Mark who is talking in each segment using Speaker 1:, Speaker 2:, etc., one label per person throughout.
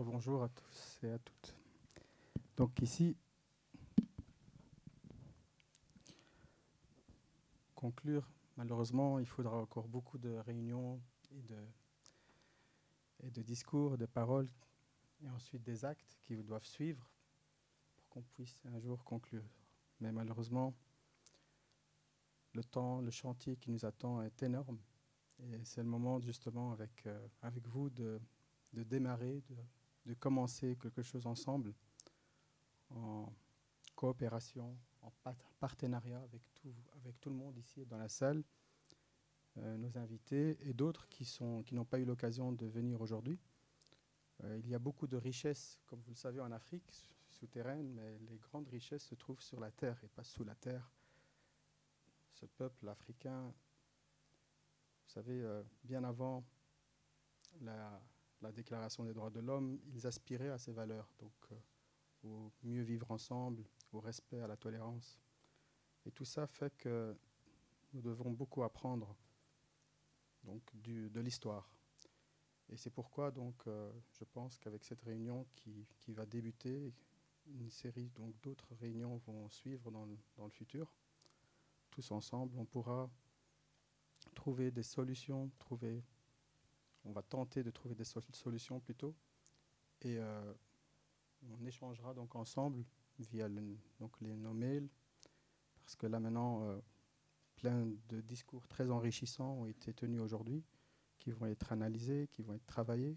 Speaker 1: Bonjour à tous et à toutes. Donc ici, conclure, malheureusement, il faudra encore beaucoup de réunions et de discours, de paroles, et ensuite des actes qui doivent suivre pour qu'on puisse un jour conclure. Mais malheureusement, le temps, le chantier qui nous attend est énorme. Et c'est le moment justement avec vous de démarrer, de commencer quelque chose ensemble, en coopération, en partenariat avec tout le monde ici dans la salle, nos invités et d'autres qui n'ont pas eu l'occasion de venir aujourd'hui. Il y a beaucoup de richesses, comme vous le savez, en Afrique, souterraines, mais les grandes richesses se trouvent sur la terre et pas sous la terre. Ce peuple africain, vous savez, bien avant la, la Déclaration des droits de l'homme, ils aspiraient à ces valeurs, donc au mieux vivre ensemble, au respect, à la tolérance. Et tout ça fait que nous devons beaucoup apprendre donc, de l'histoire. Et c'est pourquoi donc, je pense qu'avec cette réunion qui va débuter, une série d'autres réunions vont suivre dans le futur. Tous ensemble, on pourra trouver des solutions, on va tenter de trouver des solutions plutôt, et on échangera donc ensemble via nos mails, parce que là maintenant, plein de discours très enrichissants ont été tenus aujourd'hui, qui vont être analysés, qui vont être travaillés.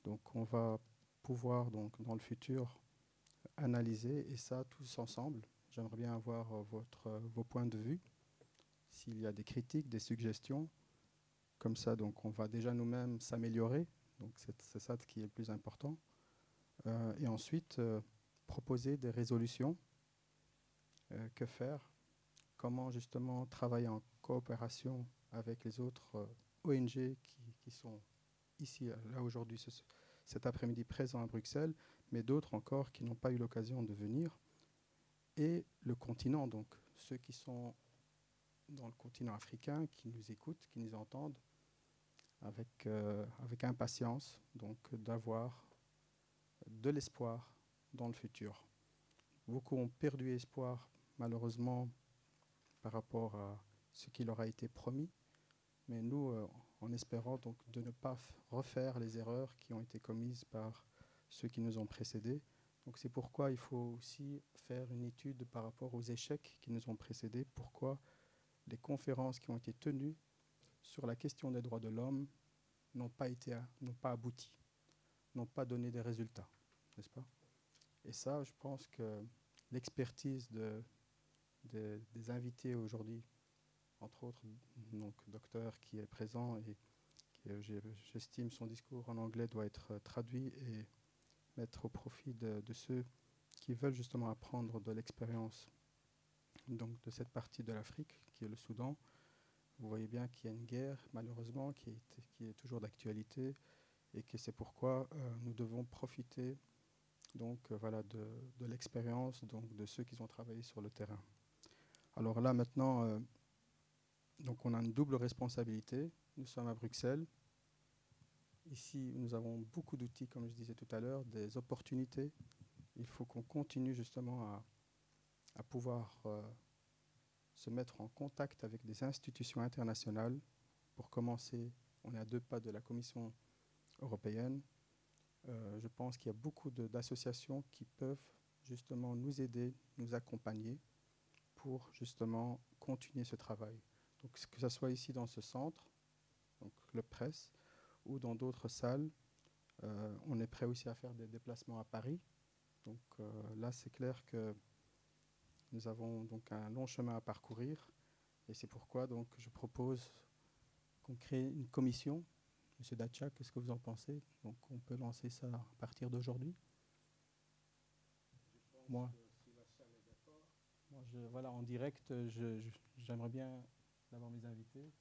Speaker 1: Donc on va pouvoir donc, dans le futur analyser et ça tous ensemble. J'aimerais bien avoir vos points de vue, s'il y a des critiques, des suggestions. Comme ça, donc, on va déjà nous-mêmes s'améliorer. Donc c'est ça qui est le plus important. Et ensuite, proposer des résolutions. Que faire? Comment justement travailler en coopération avec les autres ONG qui sont ici, là aujourd'hui, cet après-midi présents à Bruxelles, mais d'autres encore qui n'ont pas eu l'occasion de venir. Et le continent, donc ceux qui sont dans le continent africain, qui nous écoutent, qui nous entendent, avec impatience, donc d'avoir de l'espoir dans le futur. Beaucoup ont perdu espoir, malheureusement, par rapport à ce qui leur a été promis, mais nous, en espérant donc de ne pas refaire les erreurs qui ont été commises par ceux qui nous ont précédés. Donc c'est pourquoi il faut aussi faire une étude par rapport aux échecs qui nous ont précédés, pourquoi les conférences qui ont été tenues sur la question des droits de l'homme n'ont pas abouti, n'ont pas donné des résultats, n'est-ce pas? Et ça, je pense que l'expertise des invités aujourd'hui, entre autres, donc docteur qui est présent et j'estime son discours en anglais doit être traduit et mettre au profit de ceux qui veulent justement apprendre de l'expérience donc de cette partie de l'Afrique qui est le Soudan. Vous voyez bien qu'il y a une guerre, malheureusement, qui est toujours d'actualité et que c'est pourquoi nous devons profiter donc, voilà, de l'expérience donc, de ceux qui ont travaillé sur le terrain. Alors là, maintenant, donc on a une double responsabilité. Nous sommes à Bruxelles. Ici, nous avons beaucoup d'outils, comme je disais tout à l'heure, des opportunités. Il faut qu'on continue justement à pouvoir se mettre en contact avec des institutions internationales. Pour commencer, on est à 2 pas de la Commission européenne. Je pense qu'il y a beaucoup d'associations qui peuvent justement nous aider, nous accompagner pour justement continuer ce travail. Donc, que ce soit ici dans ce centre, donc le presse, ou dans d'autres salles, on est prêt aussi à faire des déplacements à Paris. Donc là, c'est clair que nous avons donc un long chemin à parcourir et c'est pourquoi donc, je propose qu'on crée une commission. Monsieur Datcha, qu'est-ce que vous en pensez? Donc on peut lancer ça à partir d'aujourd'hui. Moi, voilà, en direct, j'aimerais bien d'avoir mes invités.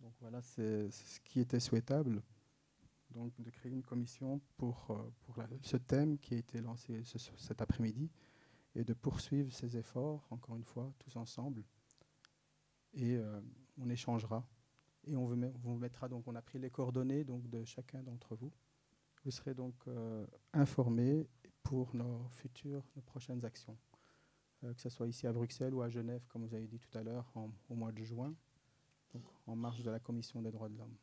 Speaker 1: Donc voilà, c'est ce qui était souhaitable. Donc de créer une commission pour ce thème qui a été lancé cet après-midi et de poursuivre ces efforts, encore une fois, tous ensemble. Et on échangera. Et on vous mettra, donc on a pris les coordonnées donc, de chacun d'entre vous. vous serez donc informés pour nos prochaines actions, que ce soit ici à Bruxelles ou à Genève, comme vous avez dit tout à l'heure, au mois de juin, donc en marge de la Commission des droits de l'homme.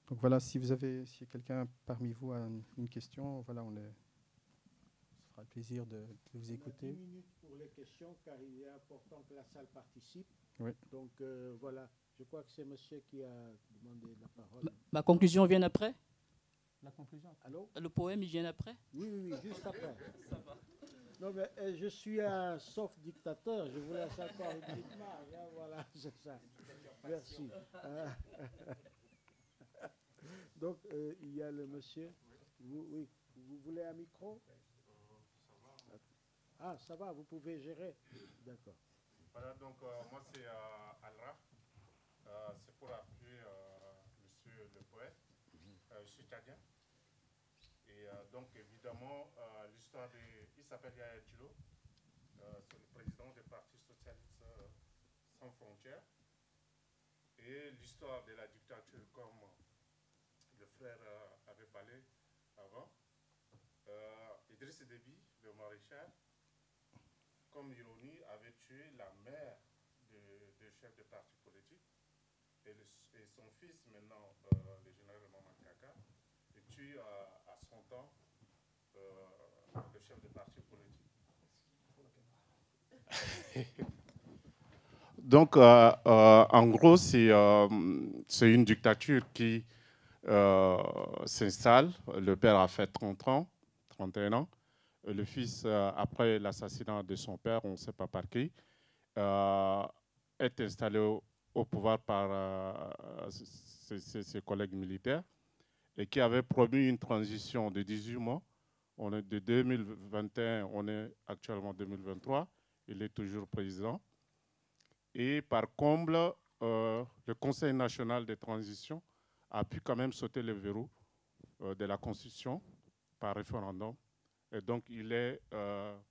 Speaker 1: Donc voilà, si quelqu'un parmi vous a une question, voilà, ça fera plaisir de vous écouter.
Speaker 2: 10 minutes pour les questions, car il est important que la salle participe.
Speaker 1: Oui.
Speaker 2: Donc voilà, je crois que c'est monsieur qui a demandé la parole.
Speaker 3: Ma conclusion vient après?
Speaker 1: La conclusion?
Speaker 2: Allô?
Speaker 3: Le poème, il vient après?
Speaker 2: Oui, juste après. Ça va. Non, mais je suis un soft dictateur, je vous laisse encore une petite marge. Hein, voilà, c'est ça. Merci. Donc, il y a le monsieur. Oui, vous voulez un micro? Ah, ça va, vous pouvez gérer. D'accord.
Speaker 4: Voilà, donc moi c'est Alra. C'est pour appuyer monsieur le poète. Je suis tchadien. Et donc évidemment, l'histoire il s'appelle Yaya Djilo. C'est le président du Parti socialiste sans frontières. Et l'histoire de la dictature, comme le frère avait parlé avant, Idriss Déby, le maréchal, comme ironie, avait tué la mère du chef de parti politique et son fils, maintenant, le général Maman Kaka, tue à son temps le chef de parti politique. Donc, en gros, c'est une dictature qui s'installe. Le père a fait 30 ans, 31 ans. Le fils, après l'assassinat de son père, on ne sait pas par qui, est installé au pouvoir par ses collègues militaires et qui avait promis une transition de 18 mois. On est de 2021, on est actuellement en 2023. Il est toujours président. Et par comble, le Conseil national de transition a pu quand même sauter le verrou de la Constitution par référendum. Et donc, il est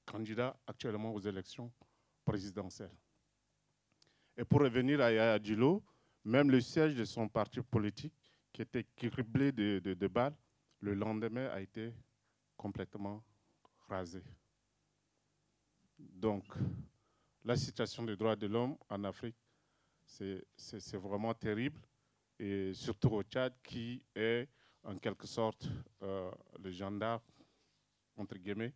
Speaker 4: candidat actuellement aux élections présidentielles. Et pour revenir à Yaya Djilo, même le siège de son parti politique, qui était criblé de balles, le lendemain a été complètement rasé. Donc, la situation des droits de l'homme en Afrique, c'est vraiment terrible, et surtout au Tchad, qui est en quelque sorte le gendarme, entre guillemets,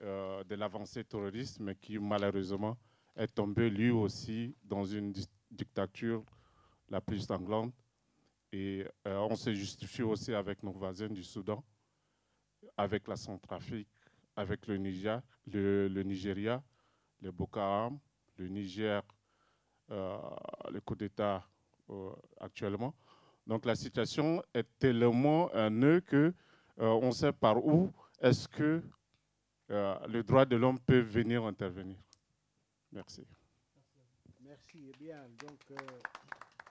Speaker 4: de l'avancée terroriste, mais qui malheureusement est tombé lui aussi dans une dictature la plus sanglante. Et on se justifie aussi avec nos voisins du Soudan, avec la Centrafrique, avec le Niger, le Nigeria, le Boko Haram, le Niger, le coup d'État actuellement. Donc la situation est tellement un nœud qu'on sait par où est-ce que le droit de l'homme peut venir intervenir. Merci.
Speaker 2: Merci. Eh bien, donc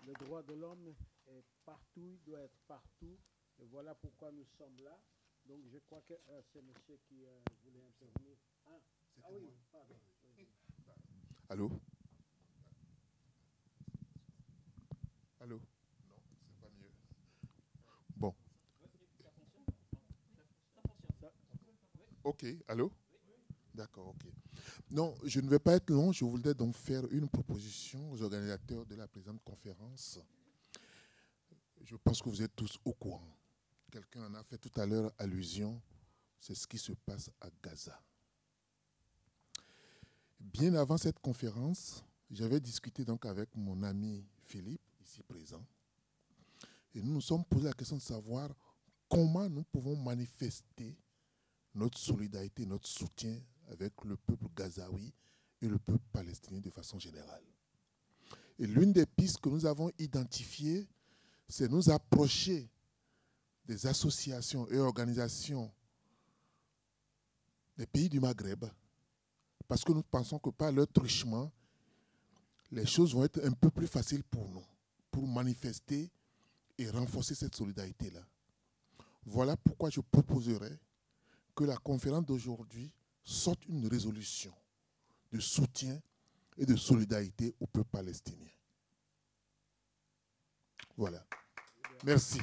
Speaker 2: le droit de l'homme est partout, il doit être partout. Et voilà pourquoi nous sommes là. Donc je crois que c'est monsieur qui voulait intervenir. Ah oui, pardon.
Speaker 5: Allô? Allô? Non, c'est pas mieux. Bon. Ok, allô? D'accord, ok. Non, je ne vais pas être long. Je voudrais donc faire une proposition aux organisateurs de la présente conférence. Je pense que vous êtes tous au courant. Quelqu'un en a fait tout à l'heure allusion. C'est ce qui se passe à Gaza. Bien avant cette conférence, j'avais discuté donc avec mon ami Philippe, ici présent. Et nous nous sommes posé la question de savoir comment nous pouvons manifester notre solidarité, notre soutien avec le peuple gazaoui et le peuple palestinien de façon générale. Et l'une des pistes que nous avons identifiées, c'est nous approcher des associations et organisations des pays du Maghreb, parce que nous pensons que par leur truchement, les choses vont être un peu plus faciles pour nous, pour manifester et renforcer cette solidarité-là. Voilà pourquoi je proposerais que la conférence d'aujourd'hui sorte une résolution de soutien et de solidarité au peuple palestinien. Voilà. Merci.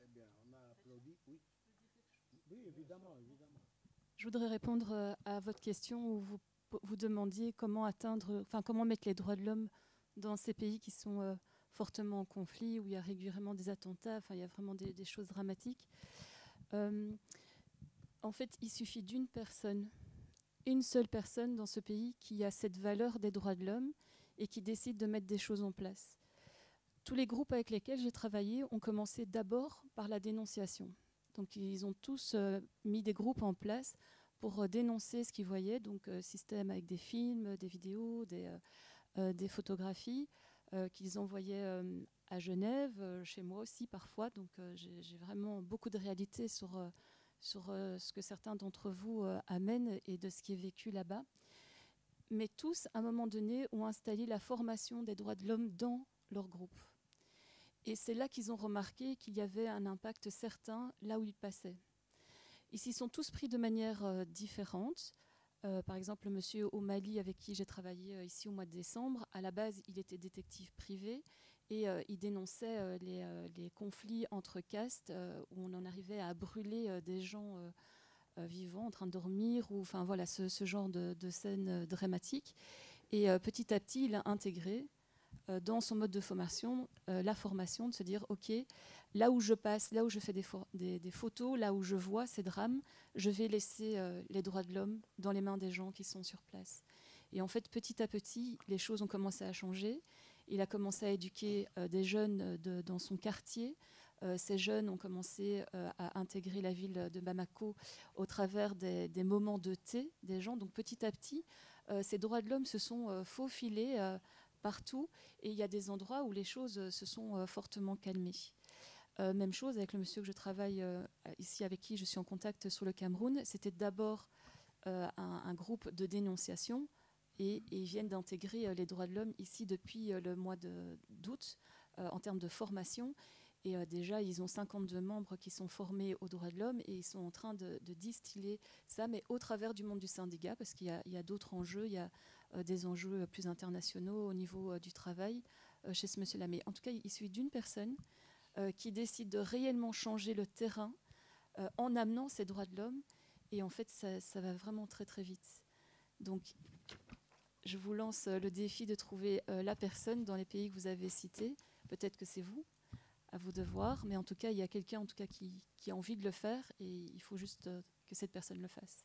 Speaker 2: Eh bien,
Speaker 6: Je voudrais répondre à votre question où vous demandiez comment comment mettre les droits de l'homme dans ces pays qui sont fortement en conflit, où il y a régulièrement des attentats, il y a vraiment des choses dramatiques. En fait, il suffit d'une personne, une seule personne dans ce pays qui a cette valeur des droits de l'homme et qui décide de mettre des choses en place. Tous les groupes avec lesquels j'ai travaillé ont commencé d'abord par la dénonciation. Donc ils ont tous mis des groupes en place pour dénoncer ce qu'ils voyaient, donc système avec des films, des vidéos, des photographies qu'ils envoyaient à Genève, chez moi aussi parfois. Donc j'ai vraiment beaucoup de réalité sur ce que certains d'entre vous amènent et de ce qui est vécu là-bas. Mais tous, à un moment donné, ont installé la formation des droits de l'homme dans leur groupe. Et c'est là qu'ils ont remarqué qu'il y avait un impact certain là où ils passaient. Ils s'y sont tous pris de manière différente. Par exemple, le monsieur au Mali avec qui j'ai travaillé ici au mois de décembre, à la base, il était détective privé et il dénonçait les conflits entre castes où on en arrivait à brûler des gens vivants en train de dormir, ou enfin voilà ce genre de scènes dramatiques. Et petit à petit, il a intégré dans son mode de formation la formation de se dire ok, là où je passe, là où je fais des photos, là où je vois ces drames, je vais laisser les droits de l'homme dans les mains des gens qui sont sur place. Et en fait, petit à petit, les choses ont commencé à changer. Il a commencé à éduquer des jeunes dans son quartier. Ces jeunes ont commencé à intégrer la ville de Bamako au travers des moments de thé des gens. Donc petit à petit, ces droits de l'homme se sont faufilés partout, et il y a des endroits où les choses se sont fortement calmées. Même chose avec le monsieur que je travaille ici, avec qui je suis en contact sur le Cameroun. C'était d'abord un groupe de dénonciation, et ils viennent d'intégrer les droits de l'homme ici depuis le mois d'août en termes de formation. Et déjà, ils ont 52 membres qui sont formés aux droits de l'homme, et ils sont en train de distiller ça, mais au travers du monde du syndicat, parce qu'il y a d'autres enjeux. Il y a des enjeux plus internationaux au niveau du travail chez ce monsieur-là. Mais en tout cas, il suffit d'une personne qui décide de réellement changer le terrain en amenant ces droits de l'homme. Et en fait, ça va vraiment très, très vite. Donc, je vous lance le défi de trouver la personne dans les pays que vous avez cités. Peut-être que c'est vous, à vous de voir. Mais en tout cas, il y a quelqu'un en tout cas qui a envie de le faire, et il faut juste que cette personne le fasse.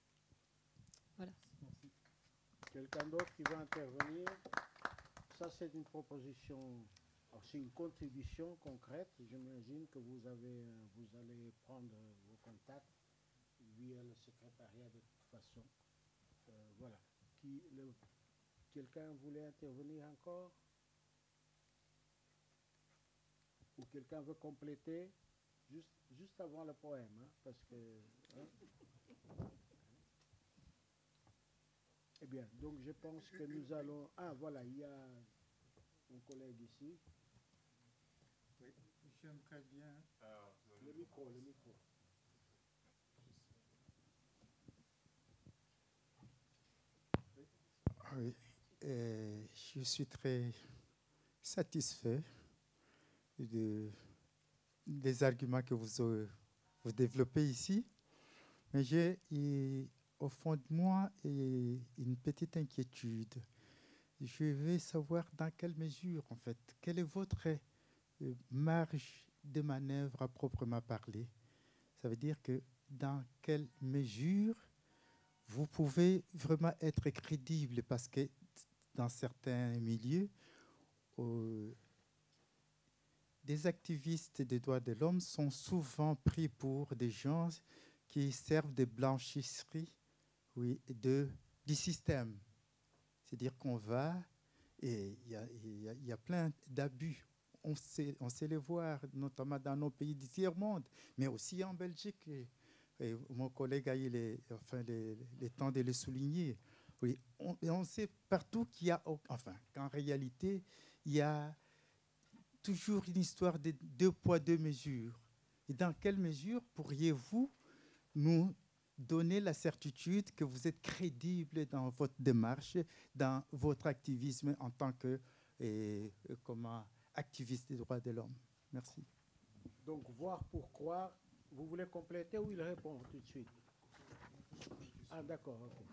Speaker 6: Voilà.
Speaker 2: Merci. Quelqu'un d'autre qui veut intervenir? Ça, c'est une proposition, c'est une contribution concrète. J'imagine que vous allez prendre vos contacts via le secrétariat de toute façon. Voilà. Quelqu'un voulait intervenir encore? Ou quelqu'un veut compléter juste avant le poème, hein, parce que... Hein? Eh bien, donc je pense que nous allons... Ah, voilà, il y a mon collègue ici.
Speaker 7: Oui, j'aimerais bien...
Speaker 2: Le micro.
Speaker 7: Oui, je suis très satisfait des arguments que vous développez ici. Mais j'ai au fond de moi une petite inquiétude. Je veux savoir dans quelle mesure, en fait, quelle est votre marge de manœuvre à proprement parler. Ça veut dire que dans quelle mesure vous pouvez vraiment être crédible, parce que dans certains milieux, des activistes des droits de l'homme sont souvent pris pour des gens qui servent de blanchisserie, oui, du système. C'est-à-dire qu'on va, et il y a plein d'abus. On sait les voir, notamment dans nos pays du tiers-monde, mais aussi en Belgique. Et mon collègue a eu les temps de le souligner. Oui, on sait partout qu'il y a, enfin, qu'en réalité, il y a toujours une histoire de 2 poids, 2 mesures. Et dans quelle mesure pourriez-vous nous donner la certitude que vous êtes crédible dans votre démarche, dans votre activisme en tant que activiste des droits de l'homme? Merci.
Speaker 2: Donc, voir pour croire. Vous voulez compléter ou il répond tout de suite? Ah, d'accord, ok.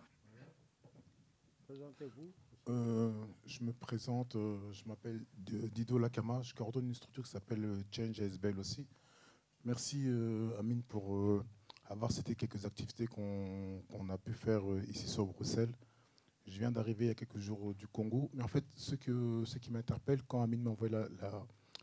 Speaker 2: Présentez-vous.
Speaker 8: Je me présente, je m'appelle Dido Lakama, je coordonne une structure qui s'appelle Change ASBL aussi. Merci Amine pour avoir cité quelques activités qu'on a pu faire ici sur Bruxelles. Je viens d'arriver il y a quelques jours du Congo, mais en fait ce qui m'interpelle, quand Amine m'a envoyé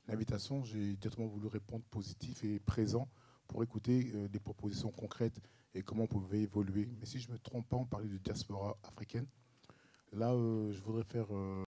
Speaker 8: l'invitation, j'ai directement voulu répondre positif et présent pour écouter des propositions concrètes et comment on pouvait évoluer. Mais si je ne me trompe pas, on parlait de diaspora africaine. Là, je voudrais faire